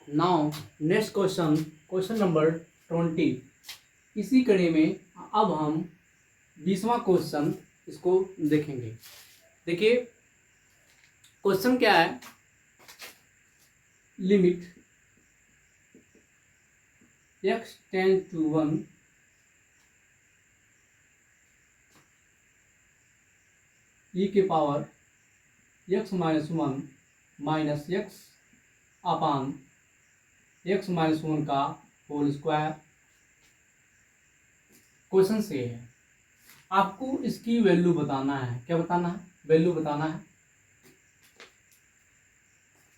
Now next question, question number 20। इसी कड़ी में अब हम 20वां क्वेश्चन इसको देखेंगे। देखिए क्वेश्चन क्या है, limit x tend to 1 e के power x minus 1 minus x upon x minus 1 का होल स्क्वायर। क्वेश्चन से है, आपको इसकी वैल्यू बताना है। क्या बताना है? वैल्यू बताना है।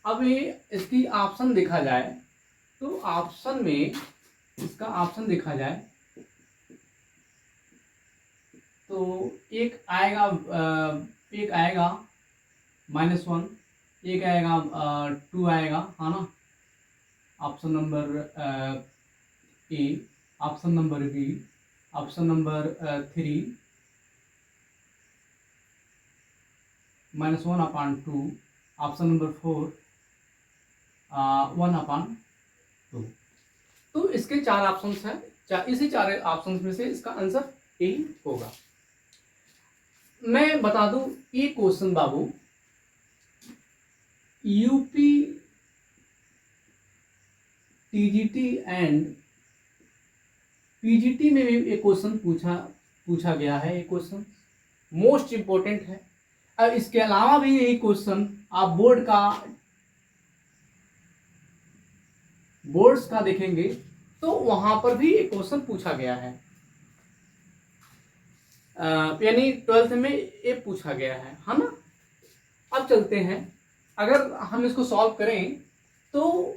अब ये इसकी ऑप्शन देखा जाए तो ऑप्शन में इसका ऑप्शन देखा जाए तो एक आएगा -1, एक आएगा 2 आएगा, है ना। Option number A, option number B, option number 3 -1/2, option number 4 1/2। तो इसके 4 ऑप्शंस हैं। इसी 4 ऑप्शंस में से इसका आंसर ए होगा। मैं बता दूं, ये question Babu UP TGT and PGT में भी एक क्वेश्चन पूछा गया है। ये क्वेश्चन मोस्ट इंपोर्टेंट है। अब इसके अलावा भी यही क्वेश्चन आप बोर्ड्स का देखेंगे तो वहां पर भी एक क्वेश्चन पूछा गया है, यानी 12th में ये पूछा गया है ना। अब चलते हैं, अगर हम इसको सॉल्व करें तो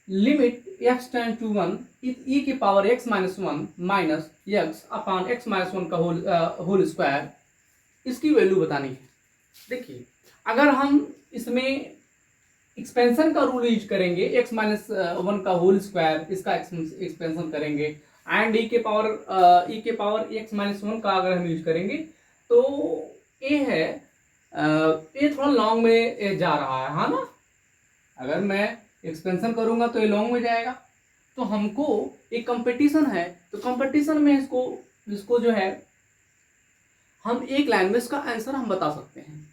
limit x tend to 1 e की power x minus 1 minus x upon x minus 1 का होल स्क्वायर, इसकी वैल्यू बतानी है। देखिए अगर हम इसमें एक्सपेंशन का रूल यूज करेंगे, x माइनस 1 का होल स्क्वायर, इसका एक्सपेंशन करेंगे एंड e के पावर x माइनस 1 का अगर हम यूज करेंगे तो ये है, ये थोड़ा लॉन्ग में जा रहा है ना। अगर मैं एक्सपेंशन करूंगा तो ये लॉन्ग में जाएगा। तो हमको एक कंपटीशन है, तो कंपटीशन में इसको जो है हम एक लाइन में इसका आंसर हम बता सकते हैं,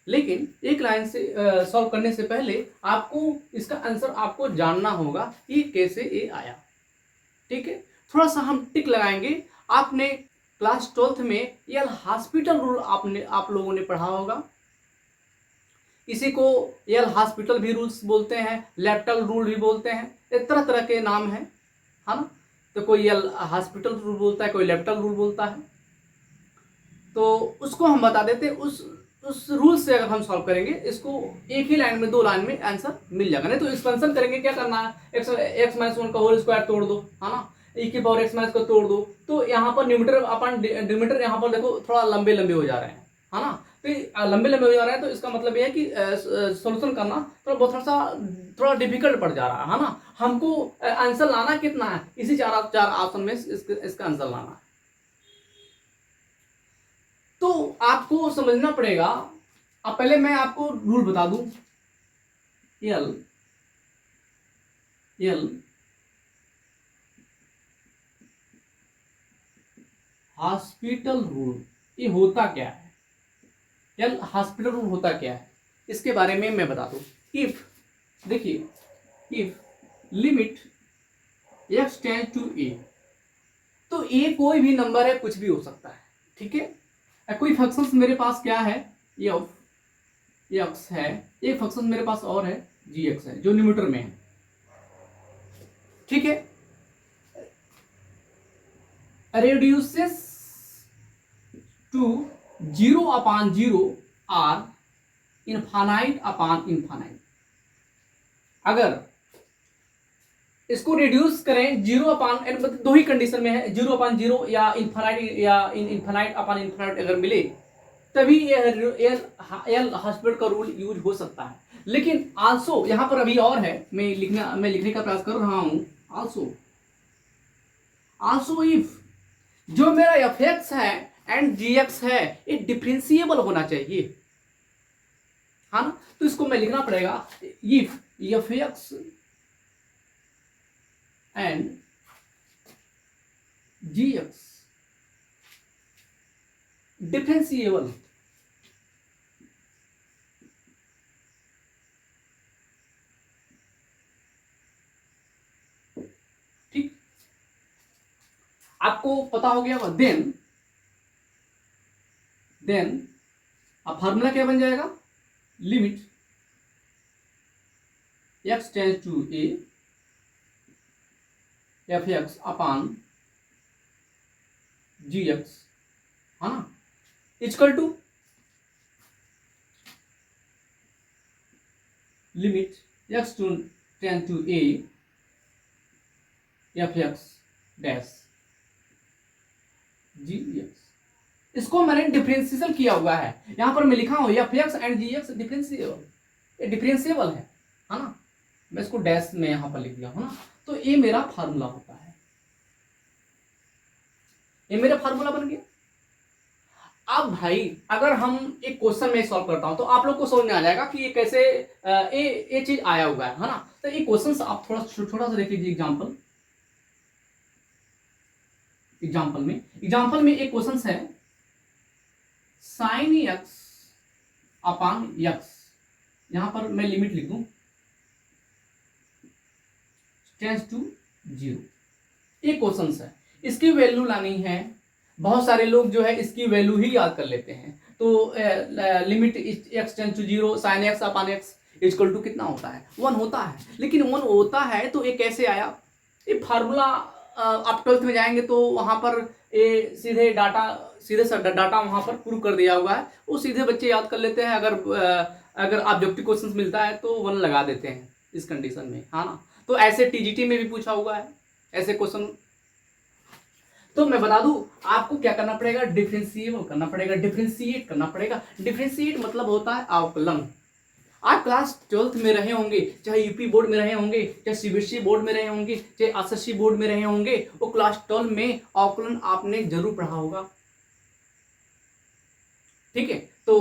लेकिन एक लाइन से सॉल्व करने से पहले आपको इसका आंसर आपको जानना होगा कि कैसे ये आया। ठीक है, थोड़ा सा हम टिक लगाएंगे। आपने क्लास 12th में एल हॉस्पिटल रूल आप लोगों ने पढ़ा होगा। इसी को एल हॉस्पिटल भी रूल्स बोलते हैं, लेप्टल रूल भी बोलते हैं, एक तरह तरह के नाम है ना। तो कोई एल हॉस्पिटल रूल बोलता है, कोई लेप्टल रूल बोलता है। तो उसको हम बता देते हैं। उस रूल से अगर हम सॉल्व करेंगे इसको एक ही लाइन में, 2 लाइन में आंसर मिल जाएगा। नहीं तो एक्सपेंशन करेंगे, क्या करना है, x माइनस 1 का होल स्क्वायर तोड़ दो, है ना, e की पावर x माइनस को तोड़ दो। तो यहाँ पर न्यूमरेटर अपन डिनोमिनेटर यहाँ पर देखो थोड़ा लंबे लंबे हो जा रहे हैं, है ना। तो लंबे लंबे हो जा रहे हैं तो इसका मतलब यह है कि सोल्यूशन करना थोड़ा डिफिकल्ट पड़ जा रहा है ना। हमको आंसर लाना कितना है, इसी चार ऑप्शन में इसका आंसर लाना है। तो आपको समझना पड़ेगा। अब पहले मैं आपको रूल बता दूं, एल हॉस्पिटल रूल, ये होता क्या है, एल हॉस्पिटल रूल होता क्या है, इसके बारे में मैं बता दूं। If limit x tend to a, तो a कोई भी नंबर है, कुछ भी हो सकता है। ठीक है, कोई फंक्शन मेरे पास क्या है, x है, एक फंक्शन मेरे पास और है gx है, जो न्यूमरेटर में है। ठीक है, reduces to 0/0 or infinite upon infinite। अगर इसको रिड्यूस करें 0/, मतलब 2 ही कंडीशन में है, 0/0 या इन्फानाइट अपॉन इन्फानाइट अगर मिले तभी एल हॉस्पिटल का रूल यूज हो सकता है। लेकिन आल्सो यहां पर अभी और है, मैं लिखने का प्रयास कर रहा हूं। आल्सो इफ जो मेरा एफ है एंड जी है, ये डिफरेंशिएबल होना चाहिए, है ना। तो इसको मैं लिखना पड़ेगा, if F and G X differentiable. ठीक, आपको पता हो गया। देन अब फार्मूला क्या बन जाएगा, limit x tends to a F X upon G X, है ना, equal to limit x to tends to a F X dash G X. इसको मैंने डिफरेंशियल किया हुआ है, यहां पर मैं लिखा हूं F X and G X differentiable, ये डिफरेंशिएबल है ना, मैं इसको डैश में यहां पर लिख दिया हूं ना। तो ये मेरा फार्मूला होता है, ये मेरा फार्मूला बन गया। अब भाई अगर हम एक क्वेश्चन में सॉल्व करता हूं तो आप लोग को समझ में आ जाएगा कि ये कैसे ये चीज आया हुआ है ना। तो ये क्वेश्चन आप थोड़ा छोटा सा देख लीजिए। एग्जाम्पल में एक क्वेश्चन है साइन एक्स अपान एक्स, यहां पर मैं लिमिट लिख दूं टेंस टू 0। ये क्वेश्चन है, इसकी वैल्यू लानी है। बहुत सारे लोग जो है इसकी वैल्यू ही याद कर लेते हैं। तो limit X tends to 0 sine X upon X equal to कितना होता है, 1 होता है। लेकिन 1 होता है तो ये कैसे आया, ये फार्मूला आप 12th में जाएंगे तो वहां पर ये सीधे डाटा वहां पर प्रूव कर दिया हुआ है, वो सीधे बच्चे याद कर लेते हैं। अगर ऑब्जेक्टिव क्वेश्चंस मिलता है तो 1 लगा देते हैं इस कंडीशन में, है ना। तो ऐसे टीजीटी में भी पूछा हुआ है ऐसे क्वेश्चन। तो मैं बता दूं आपको क्या करना पड़ेगा, डिफरेंशिएट करना पड़ेगा। डिफरेंशिएट मतलब होता है अवकलन। आप क्लास 12th में रहे होंगे, चाहे यूपी बोर्ड में रहे होंगे, चाहे सीबीएसई बोर्ड में रहे होंगे, चाहे एसएससी बोर्ड में रहे होंगे, वो क्लास 12 में अवकलन आपने जरूर पढ़ा होगा। ठीक है, तो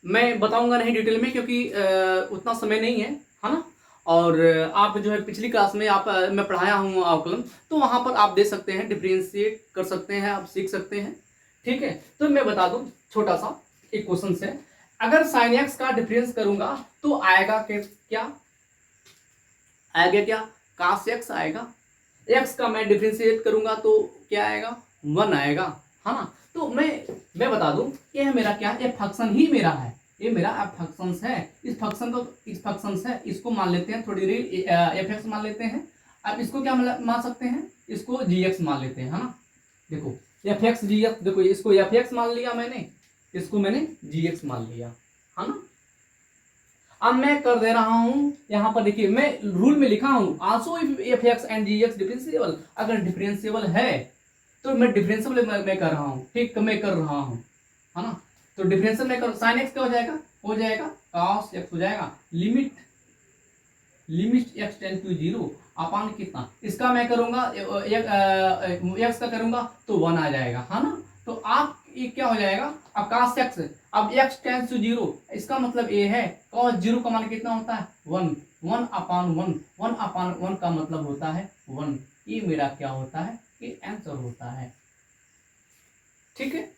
मैं बताऊंगा नहीं डिटेल में क्योंकि उतना समय नहीं है ना। और आप जो है पिछली क्लास में मैं पढ़ाया हूँ अवकलन, तो वहां पर आप दे सकते हैं, डिफरेंशिएट कर सकते हैं, आप सीख सकते हैं। ठीक है, तो मैं बता दूं छोटा सा एक क्वेश्चन से, अगर साइन एक्स का डिफरेंस करूंगा तो आएगा क्या कास एक्स आएगा। एक्स का मैं डिफरेंशिएट करूंगा तो क्या आएगा, 1 आएगा, है ना। तो मैं बता दूं ये मेरा क्या है, फंक्शन ही मेरा है, ये मेरा फंक्शन है। इस फंक्शन है, इसको मान लेते हैं थोड़ी देर एफ एक्स मान लेते हैं। अब इसको क्या मान सकते हैं, इसको जी एक्स मान लेते हैं, है ना। देखो एफ एक्स जी एक्स, देखो इसको एफ एक्स मान लिया मैंने, इसको मैंने जी एक्स मान लिया, है ना। अब मैं कर दे रहा हूं यहां पर, देखिए मैं रूल में लिखा हूं also if F X and G X differentiable, अगर डिफरेंशिएबल है तो मैं डिफरेंशिएबल में कर रहा हूं, ठीक मैं कर रहा हूं, है ना। तो डिफरेंशियल में कर, साइन एक्स क्या हो जाएगा कॉस एक्स हो जाएगा, लिमिट एक्स टेंड टू 0 अपान कितना, इसका मैं करूंगा एक्स का करूंगा तो 1 आ जाएगा, है ना। तो आप ये क्या हो जाएगा, अब cos x, अब x टेंस टू 0, इसका मतलब ये है cos 0 का मान कितना होता है 1, 1 अपान 1 का मतलब होता है 1। ये मेरा क्या होता है, ये आंसर होता है। ठीक है,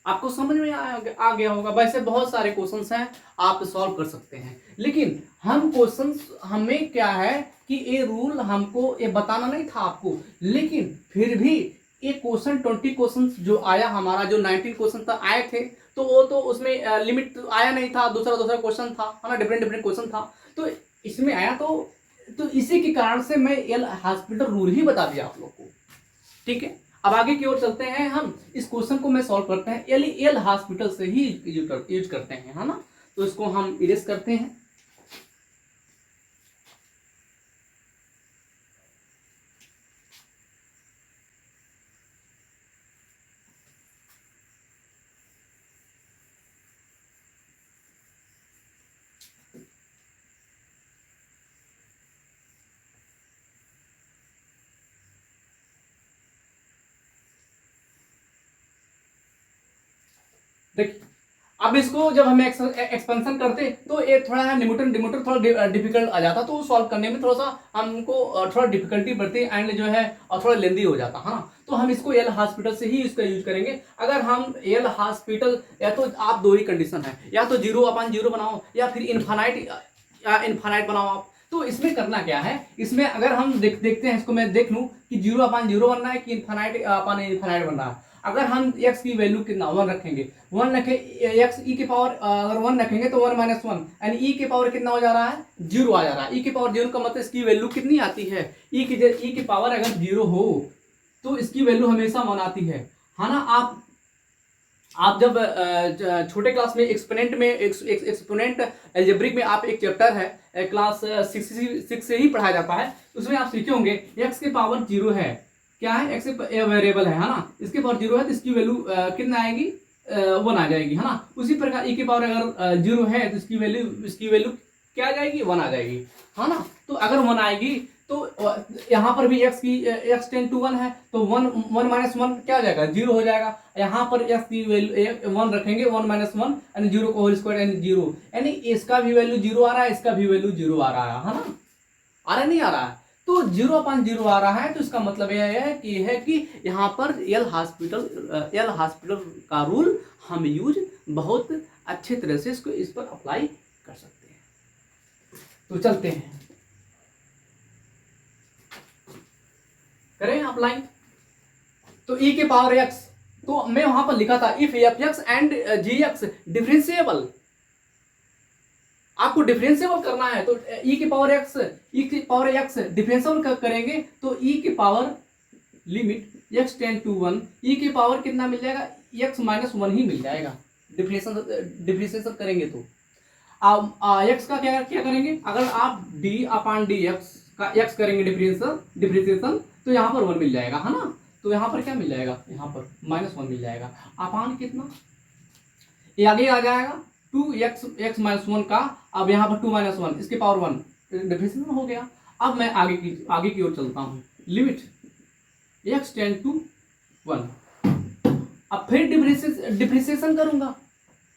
आपको समझ में आ गया होगा। वैसे बहुत सारे क्वेश्चंस हैं आप सॉल्व कर सकते हैं, लेकिन हमें क्या है कि ये रूल हमको ये बताना नहीं था आपको, लेकिन फिर भी ये क्वेश्चन 20 क्वेश्चन जो आया हमारा, जो 19 क्वेश्चन था आए थे, तो वो तो उसमें लिमिट तो आया नहीं था, दूसरा क्वेश्चन था, है ना, डिफरेंट क्वेश्चन था, तो इसमें आया। तो इसी के कारण से मैं एल हॉस्पिटल रूल ही बता दिया आप लोग को। ठीक है, अब आगे की ओर चलते हैं। हम इस क्वेश्चन को मैं सॉल्व करते हैं एल हॉस्पिटल से ही यूज करते हैं, है ना। तो इसको हम इरेज करते हैं। देखिए अब इसको जब हम एक्सपेंशन करते तो ये थोड़ा न्यूटन डिमोटर थोड़ा डिफिकल्ट आ जाता, तो सॉल्व करने में थोड़ा सा हमको थोड़ा डिफिकल्टी बढ़ती एंड जो है और थोड़ा लेंदी हो जाता है ना। तो हम इसको एल हॉस्पिटल से ही इसका यूज करेंगे। अगर हम एल हॉस्पिटल, या तो आप दो ही कंडीशन है, या तो 0/0 बनाओ या फिर इनफाइनाइट बनाओ आप। तो इसमें करना क्या है, इसमें अगर हम देखते हैं इसको, मैं देख लूं कि 0/0 बनना है कि इनफाइनाइट बन रहा है। अगर हम x की वैल्यू कितना 1 रखेंगे, 1 रखे x e के पावर अगर 1 रखेंगे तो 1 - 1 यानी e के पावर कितना हो जा रहा है, 0 आ जा रहा है। e के पावर 0 का मतलब इसकी वैल्यू कितनी आती है, e की पावर अगर 0 हो तो इसकी वैल्यू हमेशा 1 आती है ना। आप जब छोटे क्लास में एक्सपोनेंट अलजेब्रिक में आप एक चैप्टर है क्लास 6 से ही पढ़ाया जाता है, उसमें आप सीखे होंगे x के पावर 0 है, क्या है, x वेरिएबल है ना, इसके पावर 0 है तो इसकी वैल्यू कितना आएगी, 1 आ जाएगी, है ना। उसी प्रकार e के पावर अगर 0 है तो इसकी वैल्यू क्या आ जाएगी, 1 आ जाएगी, है ना। तो अगर 1 आएगी तो यहाँ पर भी x टेंड टू 1 है तो 1 - 1 क्या हो जाएगा, 0 हो जाएगा। यहाँ पर x की वैल्यू 1 रखेंगे, 1 - 1 यानी 0 को होल स्क्वायर यानी 0, यानी इसका भी वैल्यू 0 आ रहा है, इसका भी वैल्यू 0 आ रहा है ना, आ रहा नहीं आ रहा है। तो 0/0 आ रहा है तो इसका मतलब यह है कि यहाँ पर एल हॉस्पिटल का रूल हम यूज बहुत अच्छे तरह से इस पर अप्लाई कर सकते हैं। तो चलते हैं, करें अप्लाई। तो e के पावर x, तो मैं वहां पर लिखा था if f(x) and gx differentiable, आपको डिफरेंशिएबल करना है तो e के पावर x डिफरेंशिएबल करेंगे तो e के power limit x tend to 1, e के पावर कितना मिल जाएगा, x - 1 ही मिल जाएगा डिफरेंशिएशन करेंगे तो। x का क्या करेंगे, अगर आप d/dx का x करेंगे डिफरेंशिएशन तो यहाँ पर 1 मिल जाएगा, है ना। तो यहाँ पर क्या मिल जाएगा, यहाँ पर -1 मिल जाएगा, अपान कितना, ये आगे आ जाएगा 2x - 1 का, अब यहाँ पर 2 - 1 इसके पावर 1 डिफरेंशिएशन हो गया। अब मैं आगे की ओर चलता हूँ, लिमिट x टेंड टू 1, अब फिर डिफरेंशिएशन करूंगा,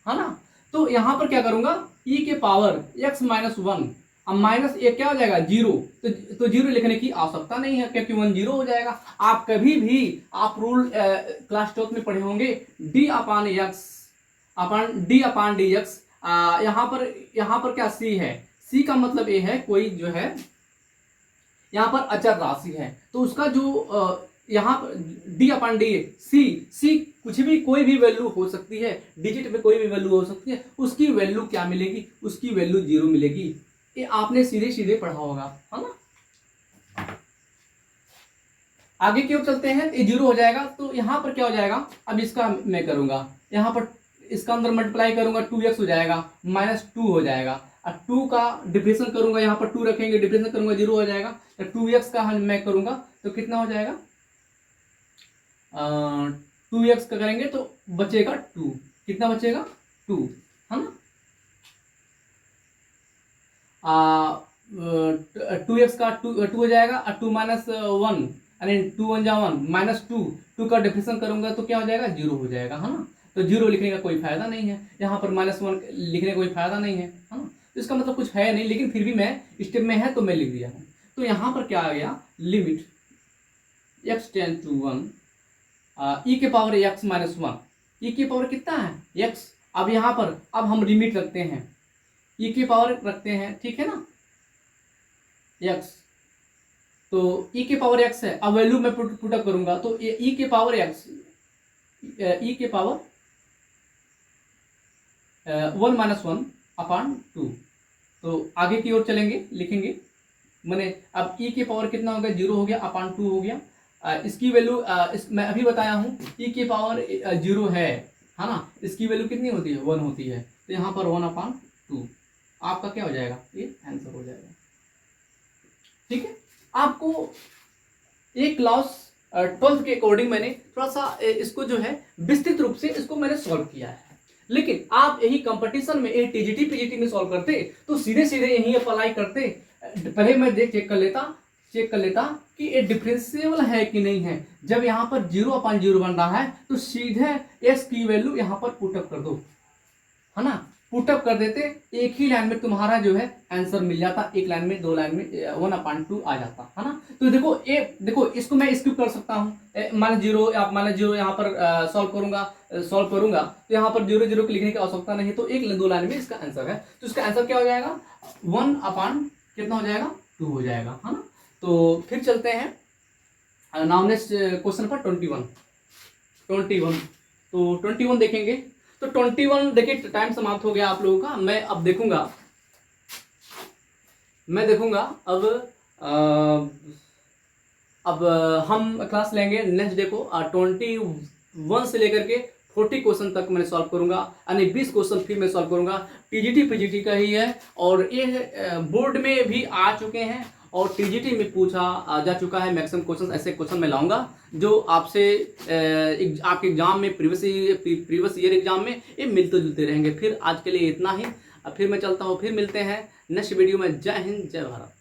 है ना। तो यहाँ पर क्या करूंगा, e के पावर x - 1, अब माइनस एक क्या हो जाएगा 0, तो 0 लिखने की आवश्यकता नहीं है क्योंकि 1 0 हो जाएगा। आप कभी भी आप रूल क्लास 12 में पढ़े होंगे d/dx, यहाँ पर क्या c है, c का मतलब ये है कोई जो है यहाँ पर अचर राशि है तो उसका जो यहाँ पर d/d कुछ भी कोई भी वैल्यू हो सकती है, डिजिट में कोई भी वैल्यू हो सकती है, उसकी वैल्यू क्या मिलेगी, उसकी वैल्यू 0 मिलेगी। ये आपने सीधे पढ़ा होगा, है ना। आगे की ओर चलते हैं, ये 0 हो जाएगा तो यहाँ पर क्या हो जाएगा, अब इसका मैं करूंगा, यहाँ पर इसका अंदर मल्टीप्लाई करूंगा 2x हो जाएगा, -2 हो जाएगा, और 2 का डिफरेंशिएशन करूंगा, यहाँ पर 2 रखेंगे, डिफरेंशिएशन करूंगा 0 हो जाएगा, तो 2x का मैं करूंगा तो कितना हो जाएगा, 2x का करेंगे तो बचेगा 2, कितना बचेगा 2, है ना। 2x का 2 हो जाएगा और 2 - 1 यानी 2 1 जा 1 -2 का डिफरेंशिएशन करूंगा तो क्या हो जाएगा 0 हो जाएगा, है ना। तो 0 लिखने का कोई फायदा नहीं है, यहाँ पर -1 लिखने का कोई फायदा नहीं है ना। तो इसका मतलब कुछ है नहीं, लेकिन फिर भी मैं स्टेप में है तो मैं लिख दिया हूँ। तो यहाँ पर क्या आ गया, limit x tend to 1 e के पावर x - 1, e की पावर कितना है x, अब यहाँ पर अब हम लिमिट रखते हैं, e की पावर रखते हैं, ठीक है ना, x, तो e के पावर x है, अब वैल्यू में पुट अप करूंगा तो e के पावर x, e के पावर 1 - 1/2, तो आगे की ओर चलेंगे, लिखेंगे मैंने, अब e के पावर कितना हो गया, 0 हो गया, 2 हो गया। इसकी वैल्यू मैं अभी बताया हूँ e के पावर 0 है ना, इसकी वैल्यू कितनी होती है, 1 होती है, तो यहाँ पर 1/2 आपका क्या हो जाएगा, ये आंसर हो जाएगा, ठीक है। आपको एक क्लास 12 के अकॉर्डिंग मैंने थोड़ा सा इसको जो है विस्तृत रूप से इसको मैंने सॉल्व किया है, लेकिन आप यही कंपटीशन में टीजीटी पीजीटी में सॉल्व करते तो सीधे यही अप्लाई करते। पहले मैं चेक कर लेता कि ये डिफरेंशिएबल है कि नहीं है। जब यहाँ पर 0/0 बन रहा है तो सीधे s की वैल्यू यहाँ पर पुटअप कर दो, है ना, पुटअप कर देते, एक ही लाइन में तुम्हारा जो है आंसर मिल जाता, एक लाइन में, दो लाइन में 1/2 आ जाता, है ना। तो देखो देखो इसको मैं स्किप कर सकता हूँ, मान जीरो, आप मान जीरो यहाँ पर सॉल्व करूंगा तो यहाँ पर जीरो जीरो लिखने की आवश्यकता नहीं है, तो एक दो लाइन में इसका आंसर है। तो इसका आंसर क्या हो जाएगा, 1/ कितना हो जाएगा, 2 हो जाएगा, है ना। तो फिर चलते हैं नाउ नेक्स्ट क्वेश्चन पर 21। तो 21 देखेंगे। तो 21 देखिए, टाइम समाप्त हो गया आप लोगों का। मैं अब देखूंगा अब हम क्लास लेंगे नेक्स्ट डे को 21 से लेकर के 40 क्वेश्चन तक मैं सॉल्व करूंगा, यानी 20 क्वेश्चन फिर मैं सॉल्व करूंगा। टीजीटी पीजीटी का ही है, और ये बोर्ड में भी आ चुके हैं और टीजीटी में पूछा जा चुका है। मैक्सिमम क्वेश्चन ऐसे क्वेश्चन मैं लाऊंगा जो आपसे आपके एग्जाम में, प्रीवियस ईयर एग्जाम में ये मिलते जुलते रहेंगे। फिर आज के लिए इतना ही, अब फिर मैं चलता हूँ, फिर मिलते हैं नेक्स्ट वीडियो में। जय हिंद, जय भारत।